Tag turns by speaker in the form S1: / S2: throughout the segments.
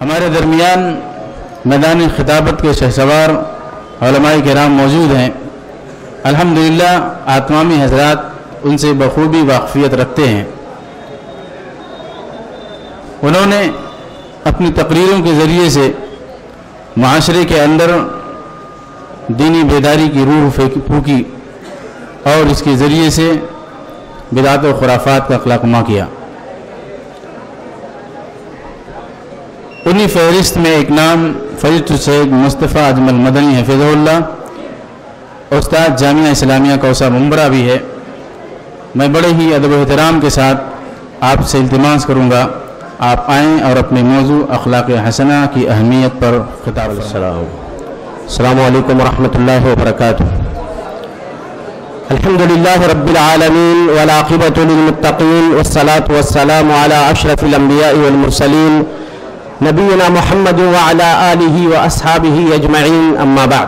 S1: ہمارے درمیان میدان خطابت کے شہسوار علماء کرام موجود ہیں. الحمدللہ آتمامی حضرات ان سے بخوبی واقفیت رکھتے ہیں. انہوں نے اپنی تقریروں کے ذریعے سے معاشرے کے اندر دینی بیداری کی روح پھونکی اور اس کے ذریعے سے بدعت و خرافات کا خاتمہ کیا. انہی فہرست میں ایک نام فضیلت الشیخ مصطفیٰ اجمل مدنی حفظہ اللہ استاد جامعہ اسلامیہ کوثر ممبرہ بھی ہے. میں بڑے ہی ادب و احترام کے ساتھ آپ سے التماس کروں گا آپ آئیں اور اپنے موضوع اخلاق حسنہ کی اہمیت پر خطاب فرمائیں.
S2: السلام علیکم ورحمۃ اللہ وبرکاتہ. الحمدللہ رب العالمین والعاقبۃ للمتقین والصلاة والسلام علی اشرف الانبیاء والمرسلین نبینا محمد وعلی آلہ واصحابہ اجمعین. اما بعد.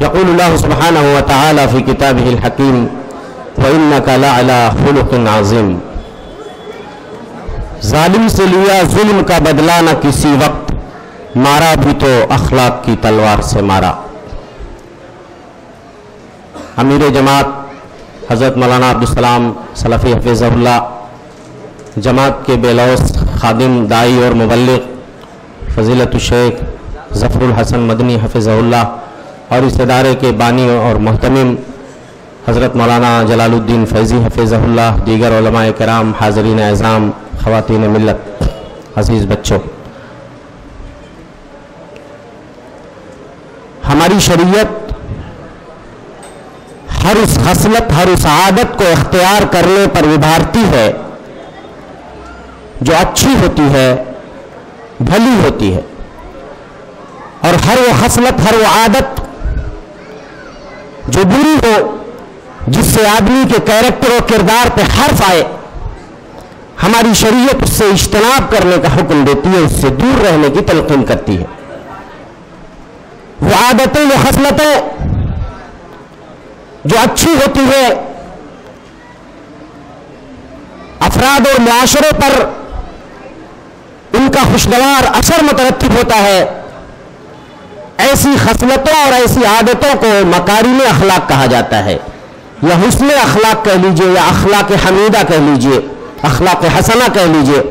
S2: یقول اللہ سبحانہ وتعالی فی کتابہ الحکیم وإنک لعلی خلق عظیم. ظالم سے لیا ظلم کا بدلہ نہ کسی وقت، مارا بھی تو اخلاق کی تلوار سے مارا. امیر جماعت حضرت مولانا عبدالسلام سلفی حفظہ اللہ، جماعت کے بے لوث خادم دائی اور مبلغ فضیلت الشیخ ظفر الحسن مدنی حفظہ اللہ اور اس ادارے کے بانی اور محتمم حضرت مولانا جلال الدین فیضی حفظہ اللہ، دیگر علماء کرام، حاضرین اعظام، خواتین ملت، عزیز بچوں، ہماری شریعت ہر اس خصلت، ہر اس عادت کو اختیار کرنے پر ابھارتی ہے جو اچھی ہوتی ہے، بھلی ہوتی ہے، اور ہر وہ خصلت، ہر وہ عادت جو بری ہو، جس سے آدمی کے کیریکٹر و کردار پہ حرف آئے، ہماری شریعت اس سے اجتناب کرنے کا حکم دیتی ہے، اس سے دور رہنے کی تلقین کرتی ہے. وہ عادتیں، وہ خصلتیں جو اچھی ہوتی ہے، افراد اور معاشرے پر ان کا خوشگوار اثر مترتب ہوتا ہے، ایسی خصلتوں اور ایسی عادتوں کو مکارم اخلاق کہا جاتا ہے، یا حسن اخلاق کہہ لیجئے، یا اخلاق حمیدہ کہہ لیجئے، اخلاق حسنہ کہہ لیجئے.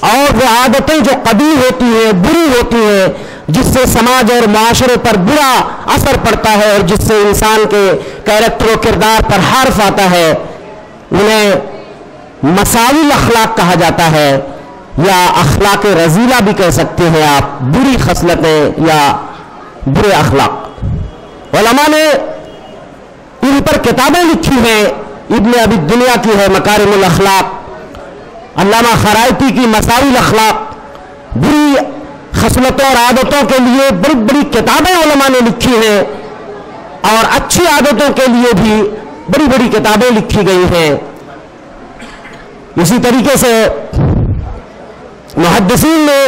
S2: اور وہ عادتیں جو قبیح ہوتی ہیں، بری ہوتی ہیں، جس سے سماج اور معاشرے پر برا اثر پڑتا ہے اور جس سے انسان کے کیریکٹر و کردار پر حرف آتا ہے، انہیں مساوی اخلاق کہا جاتا ہے، یا اخلاق رذیلہ بھی کہہ سکتے ہیں آپ، بری خصلتیں یا برے اخلاق. علماء نے ان پر کتابیں لکھی ہیں. ابن ابی الدنیا کی ہے مکارم الاخلاق، علامہ خرائطی کی مساوی الاخلاق. بری خصلتوں اور عادتوں کے لیے بڑی بڑی کتابیں علماء نے لکھی ہیں، اور اچھی عادتوں کے لیے بھی بڑی بڑی کتابیں لکھی گئی ہیں. اسی طریقے سے محدثین نے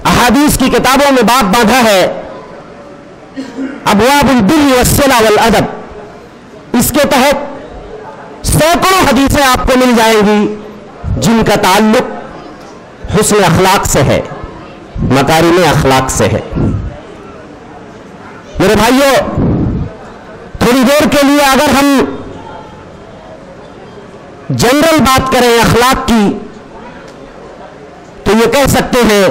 S2: احادیث کی کتابوں میں باب باندھا ہے، ابواب البر والصلہ والادب. اس کے تحت سینکڑوں حدیثیں آپ کو مل جائیں گی جن کا تعلق حسن اخلاق سے ہے، مکارم اخلاق سے ہے. میرے بھائیوں، تھوڑی دیر کے لیے اگر ہم جنرل بات کریں اخلاق کی، تو یہ کہہ سکتے ہیں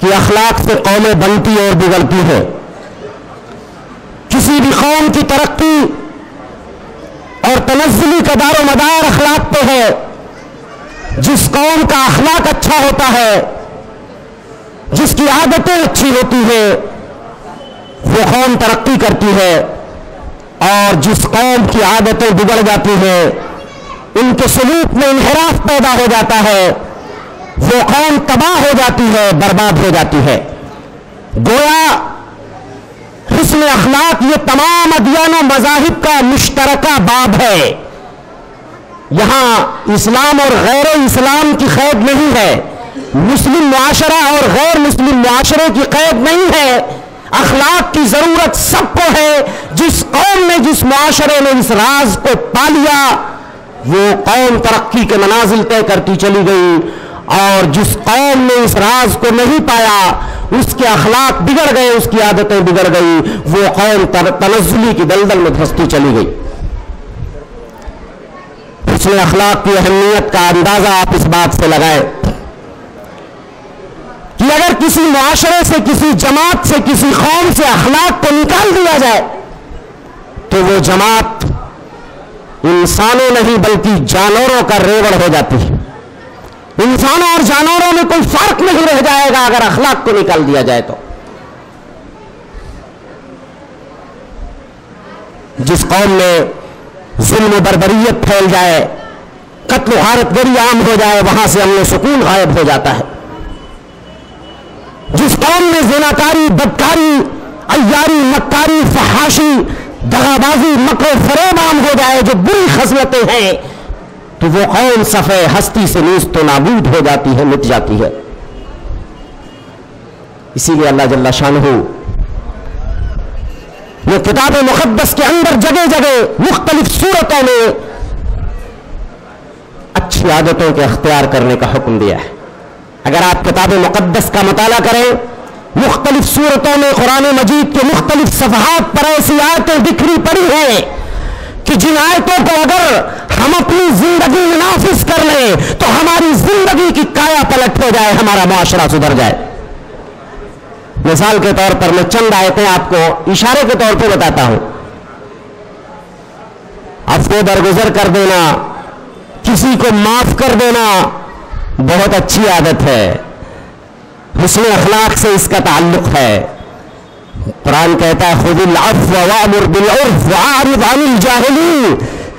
S2: کہ اخلاق سے قومیں بنتی اور بگڑتی ہیں. کسی بھی قوم کی ترقی اور تنزلی کا دار و مدار اخلاق پہ ہے. جس قوم کا اخلاق اچھا ہوتا ہے، جس کی عادتیں اچھی ہوتی ہیں، وہ قوم ترقی کرتی ہے، اور جس قوم کی عادتیں بگڑ جاتی ہیں، ان کے سلوک میں انحراف پیدا ہو جاتا ہے، وہ قوم تباہ ہو جاتی ہے، برباد ہو جاتی ہے. گویا حسن اخلاق یہ تمام ادیان و مذاہب کا مشترکہ باب ہے. یہاں اسلام اور غیر اسلام کی قید نہیں ہے، مسلم معاشرہ اور غیر مسلم معاشرے کی قید نہیں ہے. اخلاق کی ضرورت سب کو ہے. جس قوم نے، جس معاشرے نے اس راز کو پا لیا، وہ قوم ترقی کے منازل طے کرتی چلی گئی، اور جس قوم نے اس راز کو نہیں پایا اس کے اخلاق بگڑ گئے، اس کی عادتیں بگڑ گئی، وہ قوم تنزلی کی دلدل میں دھستی چلی گئی۔ حسن اخلاق کی اہمیت کا اندازہ آپ اس بات سے لگائیں کہ اگر کسی معاشرے سے، کسی جماعت سے، کسی قوم سے اخلاق کو نکال دیا جائے تو وہ جماعت انسانوں نہیں بلکہ جانوروں کا ریوڑ ہو جاتی ہے۔ انسانوں اور جانوروں میں کوئی فرق نہیں رہ جائے گا اگر اخلاق کو نکال دیا جائے تو۔ جس قوم میں ظلم و بربریت پھیل جائے، قتل و غارت گری عام ہو جائے، وہاں سے امن و سکون غائب ہو جاتا ہے۔ جس قوم میں زناکاری، بدکاری، عیاری، مکاری، فحاشی، دغابازی، مکر و فریب عام ہو جائے، جو بری خصلتیں ہیں، تو وہ قوم صفحہ ہستی سے نیست و نابود ہو جاتی ہے، مٹ جاتی ہے۔ اسی لیے اللہ جل شانہ یہ کتاب مقدس کے اندر جگہ جگہ مختلف صورتوں میں اچھی عادتوں کے اختیار کرنے کا حکم دیا ہے۔ اگر آپ کتاب مقدس کا مطالعہ کریں، مختلف صورتوں میں قرآن مجید کے مختلف صفحات پر ایسی آیتیں بکھری پڑی ہیں کہ جن آیتوں کو اگر ہم اپنی زندگی میں نافذ کر لیں تو ہماری زندگی کی کایا پلٹ ہو جائے، ہمارا معاشرہ سدھر جائے۔ مثال کے طور پر میں چند آیتیں آپ کو اشارے کے طور پہ بتاتا ہوں۔ عفو درگزر کر دینا، کسی کو معاف کر دینا بہت اچھی عادت ہے، حسن اخلاق سے اس کا تعلق ہے۔ قرآن کہتا ہے خذ العفو وامر بالعرف واعرض عن الجاہلین،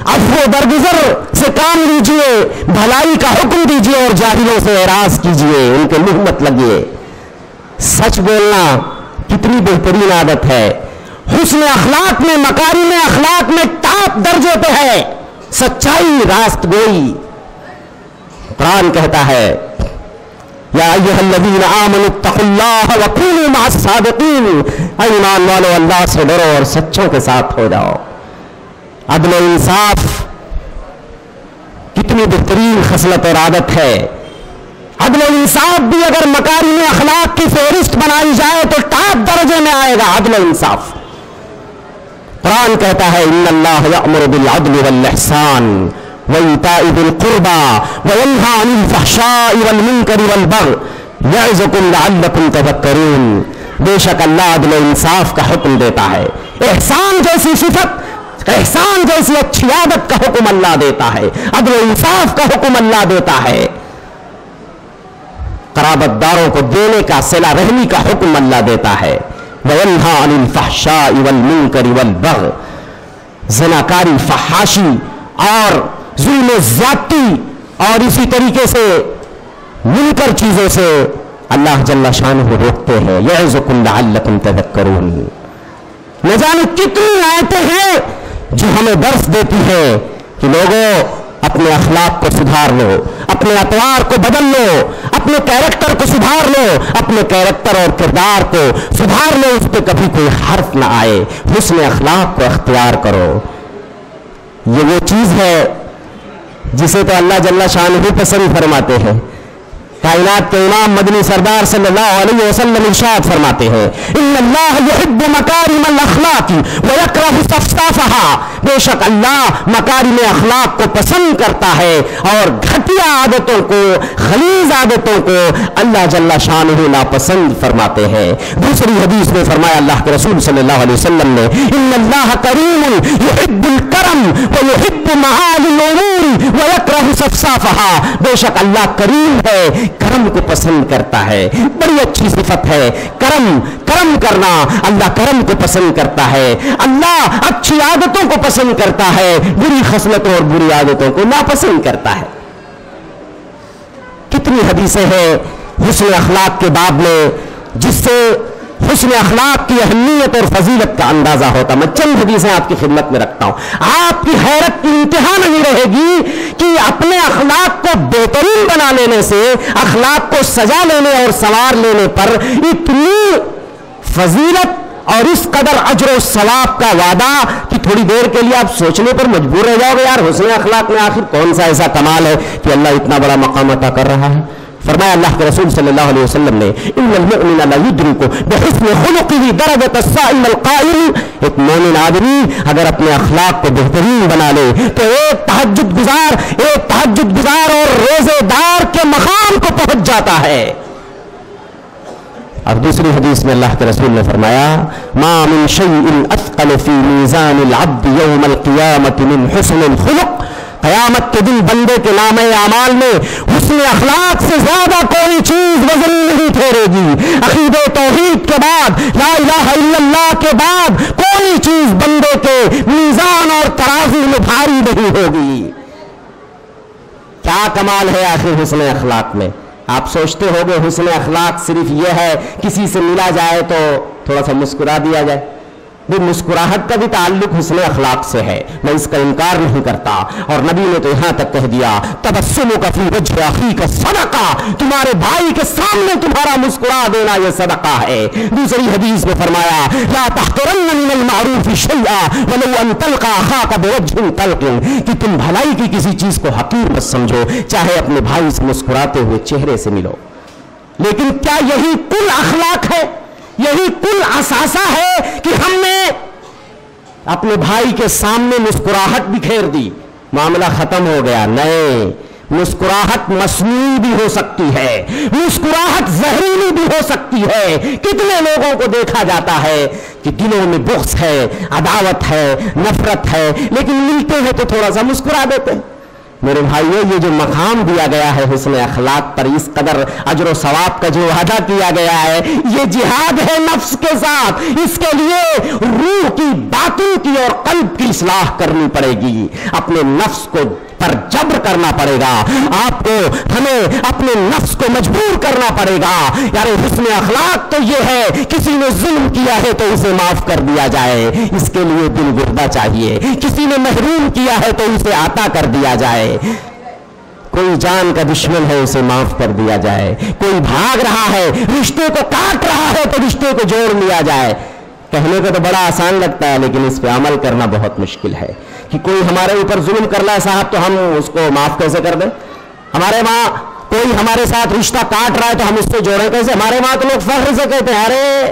S2: عفو درگزر سے کام لیجئے، بھلائی کا حکم دیجئے اور جاہلوں سے اعراض کیجئے، ان کے منہ مت لگیے۔ سچ بولنا کتنی بہترین عادت ہے، حسن اخلاق میں، مکارم اخلاق میں ٹاپ درجے پہ ہے سچائی، راست گوئی۔ قرآن کہتا ہے یا ایھا الذین آمنوا اتقوا اللہ وکونوا مع الصادقین، اے ایمان والو اللہ سے ڈرو اور سچوں کے ساتھ ہو جاؤ۔ عدل و انصاف کتنی بہترین خصلت اور عادت ہے۔ عدل و انصاف بھی اگر مکارم اخلاق کی فہرست بنائی جائے تو ٹاپ درجے میں آئے گا عدل و انصاف۔ قرآن کہتا ہے ان اللہ یأمر بالعدل والاحسان وإیتاء ذی القربى وینہی عن الفحشاء والمنکر والبغی یعظکم لعلکم تذکرون، بے شک اللہ عدل و انصاف کا حکم دیتا ہے، احسان جیسی صفت، احسان جیسی اچھی عادت کا حکم اللہ دیتا ہے، عدل و انصاف کا حکم اللہ دیتا ہے، قرابت داروں کو دینے کا، صلہ رحمی کا حکم اللہ دیتا ہے، وینہی عن الفحشاء والمنکر والبغی، زناکاری، فحاشی اور ظلم و زیادتی اور اسی طریقے سے منکر چیزوں سے اللہ جل شانہ روکتے ہیں۔ یعظکم لعلکم تذکرون، نہ جانے کتنی آیتیں ہیں جو ہمیں درس دیتی ہیں کہ لوگوں اپنے اخلاق کو سدھار لو، اپنے اطوار کو بدل لو، اپنے کیریکٹر کو سدھار لو، اپنے کیریکٹر اور کردار کو سدھار لو، اس پہ کبھی کوئی حرف نہ آئے، حسن اخلاق کو اختیار کرو۔ یہ وہ چیز ہے جسے تو اللہ جل شانہ پسند فرماتے ہیں۔ کائنات کے امام مدنی سردار صلی اللہ علیہ وسلم ارشاد فرماتے ہیں ان اللہ یحب مکارم الاخلاق ویکرہ صفصافها، بے شک اللہ مکارم اخلاق کو پسند کرتا ہے اور گھٹیا عادتوں کو، غلیظ عادتوں کو اللہ جل شانہ ناپسند فرماتے ہیں۔ دوسری حدیث میں فرمایا اللہ کے رسول صلی اللہ علیہ وسلم نے ان اللہ کریم یحب الکرم ویحب معالی الامور ویکرہ صفصافها، بے شک اللہ کریم ہے، کرم کو پسند کرتا ہے، بڑی اچھی صفت ہے کرم کرنا، اللہ کرم کو پسند کرتا ہے، اللہ اچھی عادتوں کو پسند کرتا ہے، بری خصلتوں اور بری عادتوں کو ناپسند کرتا ہے۔ کتنی حدیثیں ہیں حسن اخلاق کے باب میں جس سے حسن اخلاق کی اہمیت اور فضیلت کا اندازہ ہوتا۔ میں چند حدیثیں آپ کی خدمت میں رکھتا ہوں، آپ کی حیرت کی انتہا نہیں رہے گی کہ اپنے اخلاق کو بہترین بنا لینے سے، اخلاق کو سجا لینے اور سنوار لینے پر اتنی فضیلت اور اس قدر اجر و ثواب کا وعدہ کہ تھوڑی دیر کے لیے آپ سوچنے پر مجبور رہ جاؤ گے، یار حسن اخلاق میں آخر کون سا ایسا کمال ہے کہ اللہ اتنا بڑا مقام عطا کر رہا ہے۔ فرمایا اللہ کے رسول صلی اللہ علیہ وسلم نے ان المؤمن لا یدرک بحسن خلقه درجۃ الصائم القائم، ایک مومن آدمی اگر اپنے اخلاق کو بہترین بنا لے تو ایک تہجد گزار اور روزے دار کے مقام کو پہنچ جاتا ہے۔ اور دوسری حدیث میں اللہ کے رسول نے فرمایا ما من شیء اثقل فی میزان العبد یوم القیامۃ من حسن الخلق، قیامت کے دن بندے کے نامہ اعمال میں حسن اخلاق سے زیادہ کوئی چیز وزن نہیں ٹھہرے گی۔ عقیدہ توحید کے بعد، لا الہ الا اللہ کے بعد کوئی چیز بندے کے میزان اور ترازو میں بھاری نہیں ہوگی۔ کیا کمال ہے آخر حسن اخلاق میں؟ آپ سوچتے ہو گے حسن اخلاق صرف یہ ہے کسی سے ملا جائے تو تھوڑا سا مسکرا دیا جائے، بھی مسکراہٹ کا بھی تعلق حسن اخلاق سے ہے، میں اس کا انکار نہیں کرتا، اور نبی نے تو یہاں تک کہہ دیا تبسمک فی وجہ اخیک صدقہ، تمہارے بھائی کے سامنے تمہارا مسکرا دینا یہ صدقہ ہے۔ دوسری حدیث میں فرمایا لا تحقرن من المعروف شیئا ولو ان تلقى اخاک بوجہ طلق، کہ تم بھلائی کی کسی چیز کو حقیر مت سمجھو، چاہے اپنے بھائی سے مسکراتے ہوئے چہرے سے ملو۔ لیکن کیا یہی کل اخلاق ہے؟ یہی کل اثاثہ ہے کہ ہم نے اپنے بھائی کے سامنے مسکراہٹ بکھیر دی، معاملہ ختم ہو گیا؟ نہیں، مسکراہٹ مصنوعی بھی ہو سکتی ہے، مسکراہٹ زہریلی بھی ہو سکتی ہے۔ کتنے لوگوں کو دیکھا جاتا ہے کہ دلوں میں بغض ہے، عداوت ہے، نفرت ہے، لیکن ملتے ہیں تو تھوڑا سا مسکرا دیتے ہیں۔ میرے بھائیو، یہ جو مقام دیا گیا ہے حسن اخلاق پر، اس قدر اجر و ثواب کا جو وعدہ کیا گیا ہے، یہ جہاد ہے نفس کے ساتھ۔ اس کے لیے روح کی، باطن کی اور قلب کی اصلاح کرنی پڑے گی، اپنے نفس کو پر جبر کرنا پڑے گا، آپ کو، ہمیں اپنے نفس کو مجبور کرنا پڑے گا۔ یار حسن اخلاق تو یہ ہے کسی نے ظلم کیا ہے تو اسے معاف کر دیا جائے، اس کے لیے دل گردہ چاہیے۔ کسی نے محروم کیا ہے تو اسے عطا کر دیا جائے، کوئی جان کا دشمن ہے اسے معاف کر دیا جائے، کوئی بھاگ رہا ہے، رشتے کو کاٹ رہا ہے تو رشتے کو جوڑ لیا جائے۔ کہنے کو تو بڑا آسان لگتا ہے لیکن اس پہ عمل کرنا بہت مشکل ہے، کہ کوئی ہمارے اوپر ظلم کر رہا ہے صاحب تو ہم اس کو معاف کیسے کر دیں؟ ہمارے ماں کوئی ہمارے ساتھ رشتہ کاٹ رہا ہے تو ہم اس سے جوڑیں کیسے؟ ہمارے ماں تو لوگ فخر سے کہتے ہیں ارے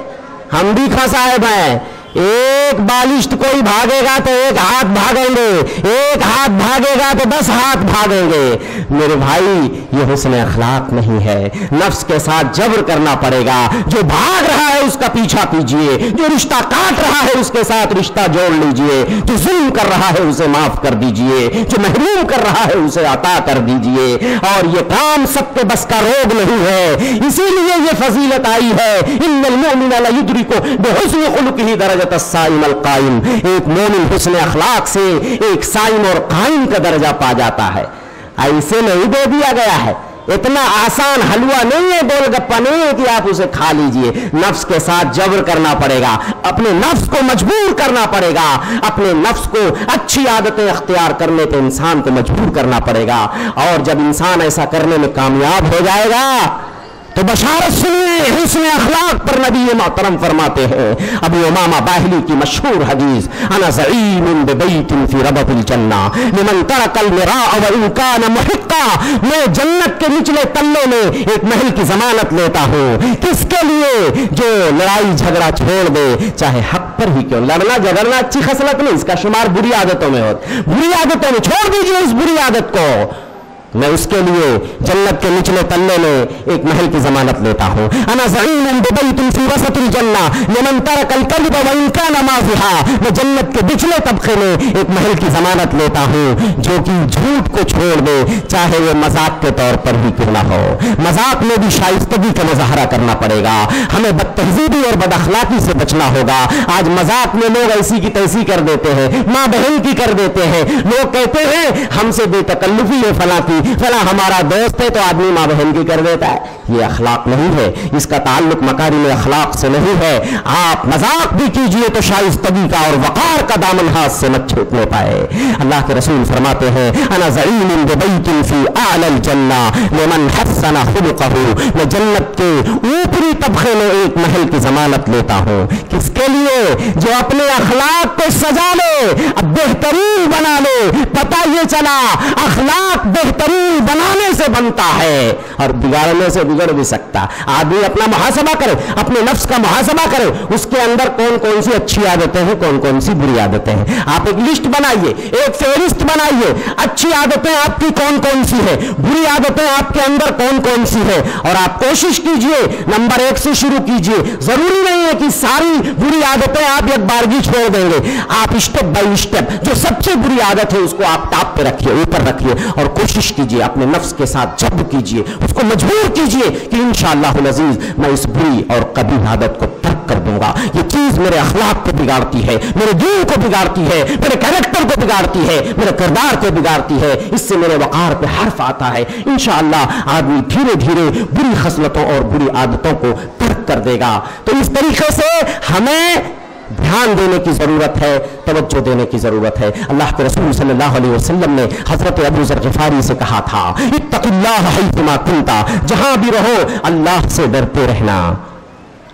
S2: ہم بھی کھا صاحب ہیں، ایک بالشت کوئی بھاگے گا تو ایک ہاتھ بھاگیں گے، ایک ہاتھ بھاگے گا تو 10 ہاتھ بھاگیں گے۔ میرے بھائی یہ حسن اخلاق نہیں ہے، نفس کے ساتھ جبر کرنا پڑے گا۔ جو بھاگ رہا ہے اس کا پیچھا کیجئے، جو رشتہ کاٹ رہا ہے اس کے ساتھ رشتہ جوڑ لیجئے، جو ظلم کر رہا ہے اسے معاف کر دیجئے، جو محروم کر رہا ہے اسے عطا کر دیجئے۔ اور یہ کام سب کے بس کا روگ نہیں ہے، اسی لیے یہ فضیلت آئی ہے ان المؤمن لا یدرک بحسن خلقہ درجۃ الصائم القائم، ایک مومن حسن اخلاق سے ایک صائم اور قائم کا درجہ پا جاتا ہے۔ ایسے نہیں دے دیا گیا ہے، اتنا آسان حلوہ نہیں ہے، گول گپا نہیں ہے کہ آپ اسے کھا لیجئے۔ نفس کے ساتھ جبر کرنا پڑے گا، اپنے نفس کو مجبور کرنا پڑے گا، اپنے نفس کو اچھی عادتیں اختیار کرنے پہ انسان کو مجبور کرنا پڑے گا۔ اور جب انسان ایسا کرنے میں کامیاب ہو جائے گا تو بشارت سنیے، حسن اخلاق پر نبی محترم فرماتے ہیں، ابو امامہ باہلی کی مشہور حدیث انا زعیم ببیت فی ربط الجنہ لمن ترک المراء وان کان محقا، میں جنت کے نچلے تلے میں ایک محل کی ضمانت لیتا ہوں، کس کے لیے؟ جو لڑائی جھگڑا چھوڑ دے، چاہے حق پر ہی کیوں۔ لڑنا جھگڑنا اچھی خصلت نہیں، اس کا شمار بری عادتوں میں ہوتا، بری عادتوں میں چھوڑ دیجیے اس بری عادت کو۔ میں اس کے لیے جنت کے نچلے تلے میں ایک محل کی ضمانت لیتا ہوں۔ انا زعیم ببیت فی وسط الجنہ لمن ترک الکذب وان کان مازحا، میں جنت کے نچلے طبقے میں ایک محل کی ضمانت لیتا ہوں جو کہ جھوٹ کو چھوڑ دے، چاہے وہ مذاق کے طور پر بھی کیوں نہ ہو۔ مذاق میں بھی شائستگی کا مظاہرہ کرنا پڑے گا، ہمیں بد تہذیبی اور بد اخلاقی سے بچنا ہوگا۔ آج مذاق میں لوگ ایسی کی تیسی کر دیتے ہیں، ماں بہن کی کر دیتے ہیں، لوگ کہتے ہیں ہم سے بے تکلفی ہے فلاں کی، فلاں ہمارا دوست ہے تو آدمی ماں بہن کی کر دیتا ہے۔ یہ اخلاق نہیں ہے، اس کا تعلق مکارم اخلاق سے نہیں ہے۔ آپ مذاق بھی کیجئے تو شائستگی کا اور وقار کا دامن ہاتھ سے مت چھوٹنے پائے۔ اللہ کے رسول فرماتے ہیں انا زعیم ببیت فی اعلی الجنہ لمن حسن خلقہ، میں جنت کے اوپری طبقے میں ایک محل کی ضمانت لیتا ہوں، کس کے لیے؟ جو اپنے اخلاق کو سجا لے، اب بہترین بنا لے۔ پتہ یہ چلا اخلاق بہترین دین بنانے سے بنتا ہے اور بگاڑنے سے بگڑ بھی سکتا. آدمی اپنا محاسبہ کرے, اپنے نفس کا محاسبہ کرے, اس کے اندر کون کون سی اچھی عادتیں ہیں, کون کون سی بری عادتیں ہیں. آپ ایک لسٹ بنائیے, ایک فہرست بنائیے, اچھی عادتیں آپ کی کون کون سی ہے, بری عادتیں آپ کے اندر کون کون سی ہے, اور آپ کوشش کیجئے نمبر 1 سے شروع کیجئے. ضروری نہیں ہے کہ ساری بری عادتیں آپ ایک بارگی چھوڑ دیں گے. آپ اسٹیپ بائی اسٹیپ جو سب سے بری عادت ہے اس کو آپ ٹاپ پہ رکھیے, اوپر رکھیے, اور کوشش کیجئے اپنے نفس کے ساتھ جبر کیجئے, اس کو مجبور کیجئے کہ انشاءاللہ العزیز میں اس بری اور قبیح عادت کو ترک کر دوں گا. یہ چیز میرے اخلاق کو بگاڑتی ہے, میرے دین کو بگاڑتی ہے, میرے کریکٹر کو بگاڑتی ہے, میرے کردار کو بگاڑتی ہے, اس سے میرے وقار پہ حرف آتا ہے. انشاءاللہ آدمی دھیرے دھیرے بری خصلتوں اور بری عادتوں کو ترک کر دے گا. تو اس طریقے سے ہمیں دھیان دینے کی ضرورت ہے, توجہ دینے کی ضرورت ہے. اللہ کے رسول صلی اللہ علیہ وسلم نے حضرت ابو ذر غفاری سے کہا تھا, اتق اللہ حیثما کنت, جہاں بھی رہو اللہ سے ڈرتے رہنا.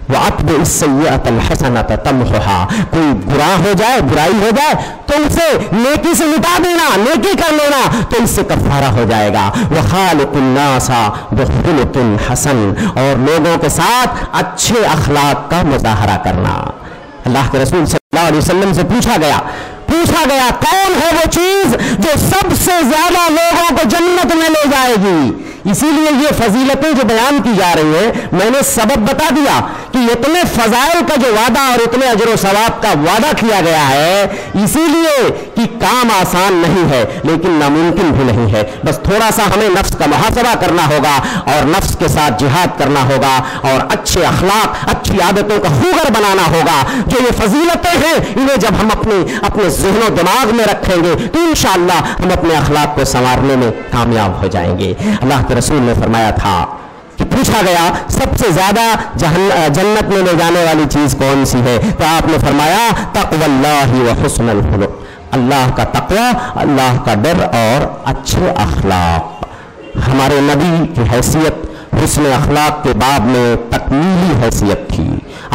S2: وَأَتْبِعِ السَّيِّئَةَ الْحَسَنَةَ تَمْحُهَا, کوئی گناہ ہو جائے, برائی ہو جائے تو اسے نیکی سے مٹا دینا, نیکی کر لینا, تو اس سے کفارہ ہو جائے گا. وَخَالِقُ النَّاسَ بِخُلُقٍ حَسَنٍ, اور لوگوں کے ساتھ اچھے اخلاق کا مظاہرہ کرنا. اللہ کے رسول صلی اللہ علیہ وسلم سے پوچھا گیا کون ہے وہ چیز جو سب سے زیادہ لوگوں کو جنت میں لے جائے گی. اسی لیے یہ فضیلتیں جو بیان کی جا رہی ہیں, میں نے سبب بتا دیا کہ اتنے فضائل کا جو وعدہ اور اتنے اجر و ثواب کا وعدہ کیا گیا ہے, اسی لیے کہ کام آسان نہیں ہے لیکن ناممکن بھی نہیں ہے. بس تھوڑا سا ہمیں نفس کا محاسبہ کرنا ہوگا اور نفس کے ساتھ جہاد کرنا ہوگا اور اچھے اخلاق, اچھی عادتوں کا خوگر بنانا ہوگا. جو یہ فضیلتیں ہیں انہیں جب ہم اپنے ذہن و دماغ میں رکھیں گے تو انشاءاللہ ہم اپنے اخلاق کو سنوارنے میں کامیاب ہو جائیں گے. اللہ کے رسول نے فرمایا تھا کہ پوچھا گیا سب سے زیادہ جنت میں لے جانے والی چیز کون سی ہے, تو آپ نے فرمایا تقوی اللہ و حسن الخلق, اللہ کا تقوی, اللہ کا ڈر اور اچھے اخلاق. ہمارے نبی کی حیثیت حسن اخلاق کے باب میں تکمیلی حیثیت تھی.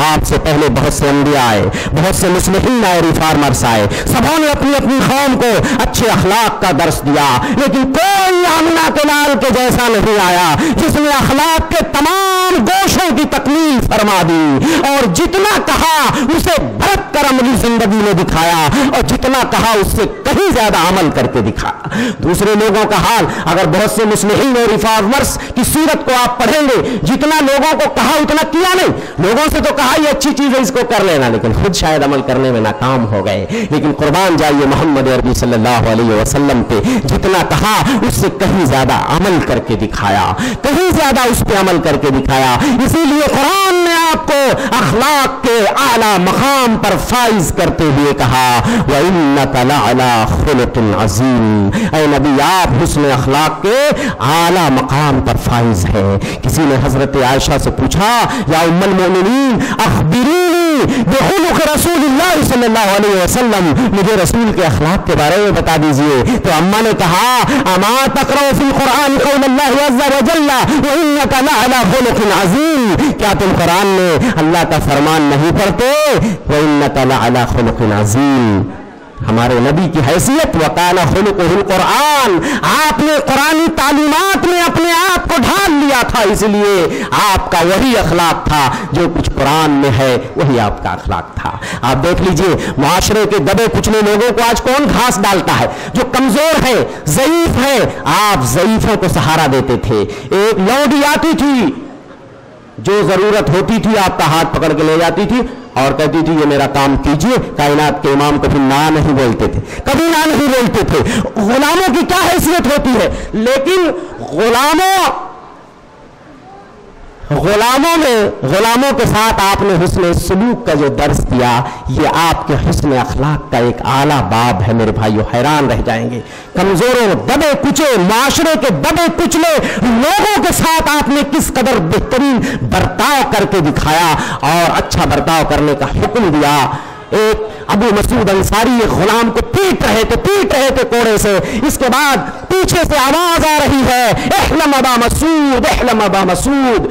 S2: آپ سے پہلے بہت سے انبیاء آئے, بہت سے مصلحین آئے, ریفارمرز آئے, سبوں نے اپنی اپنی قوم کو اچھے اخلاق کا درس دیا, لیکن کوئی آمنہ کے لال کے جیسا نہیں آیا جس نے اخلاق کے تمام گوشوں کی تکمیل فرما دی, اور جتنا کہا اسے برت کر عملی زندگی میں دکھایا, اور جتنا کہا اس سے کہیں زیادہ عمل کر کے دکھایا. دوسرے لوگوں کا حال, اگر بہت سے مصلحین اور ریفارمرز کی سیرت کو آپ پڑھیں گے, جتنا لوگوں کو کہا اتنا کیا نہیں. لوگوں سے تو کہا یہ اچھی چیز ہے اس کو کر لینا, لیکن خود شاید عمل کرنے میں ناکام ہو گئے. لیکن قربان جائیے محمد عربی صلی اللہ علیہ وسلم پہ, جتنا کہا اس سے کہیں زیادہ عمل کر کے دکھایا, کہیں زیادہ اس پہ عمل کر کے دکھایا. اسی لیے قرآن نے آپ کو اخلاق کے اعلیٰ مقام پر فائز کرتے ہوئے کہا وَإِنَّكَ لَعَلَىٰ خُلُقٍ عَظِيمٍ, اے نبی آپ حسن اخلاق کے اعلیٰ مقام پر فائز ہیں. کسی نے حضرت عائشہ سے پوچھا یا ام المؤمنین اخبرینی بخلق رسول اللہ صلی اللہ علیہ وسلم, مجھے رسول کے اخلاق کے بارے میں بتا دیجئے. تو اماں نے کہا اما تقرأ فی القرآن قول اللہ عز وجل وإنک لعلی خلق عظیم, کیا تم قرآن میں اللہ کا فرمان نہیں پڑھتے وإنک لعلی خلق عظیم. ہمارے نبی کی حیثیت وَقَانَ خُلُقُهُ الْقُرْآنِ, آپ نے قرآنی تعلیمات میں اپنے آپ کو ڈھال لیا تھا, اس لیے آپ کا وہی اخلاق تھا جو کچھ قرآن میں ہے, وہی آپ کا اخلاق تھا. آپ دیکھ لیجئے معاشرے کے دبے کچلے لوگوں کو آج کون گھاس ڈالتا ہے, جو کمزور ہے, ضعیف ہے. آپ ضعیفوں کو سہارا دیتے تھے. ایک لوڈی آتی تھی, جو ضرورت ہوتی تھی آپ کا ہاتھ پکڑ کے لے جاتی تھی اور کہتی تھی یہ میرا کام کیجئے. کائنات کے امام کبھی نہ نہیں بولتے تھے, کبھی نہ نہیں بولتے تھے. غلاموں کی کیا حیثیت ہوتی ہے, لیکن غلاموں کے ساتھ آپ نے حسن سلوک کا جو درس دیا, یہ آپ کے حسن اخلاق کا ایک اعلیٰ باب ہے. میرے بھائیو حیران رہ جائیں گے, کمزوروں, دبے کچے, معاشرے کے دبے کچلے لوگوں کے ساتھ آپ نے کس قدر بہترین برتاؤ کر کے دکھایا اور اچھا برتاؤ کرنے کا حکم دیا. ایک ابو مسعود انصاری ایک غلام کو پیٹ رہے تھے کوڑے سے. اس کے بعد پیچھے سے آواز آ رہی ہے احلم ابا مسعود, احلم ابا مسعود.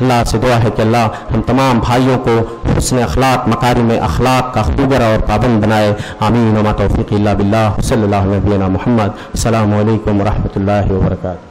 S2: اللہ سے دعا ہے کہ اللہ ہم تمام بھائیوں کو حسن اخلاق مکارم اخلاق کا خوگر اور پابند بنائے. آمین. وما توفیقی الا باللہ. صلی اللہ علیہ وسلم محمد. السلام علیکم ورحمۃ اللہ وبرکاتہ.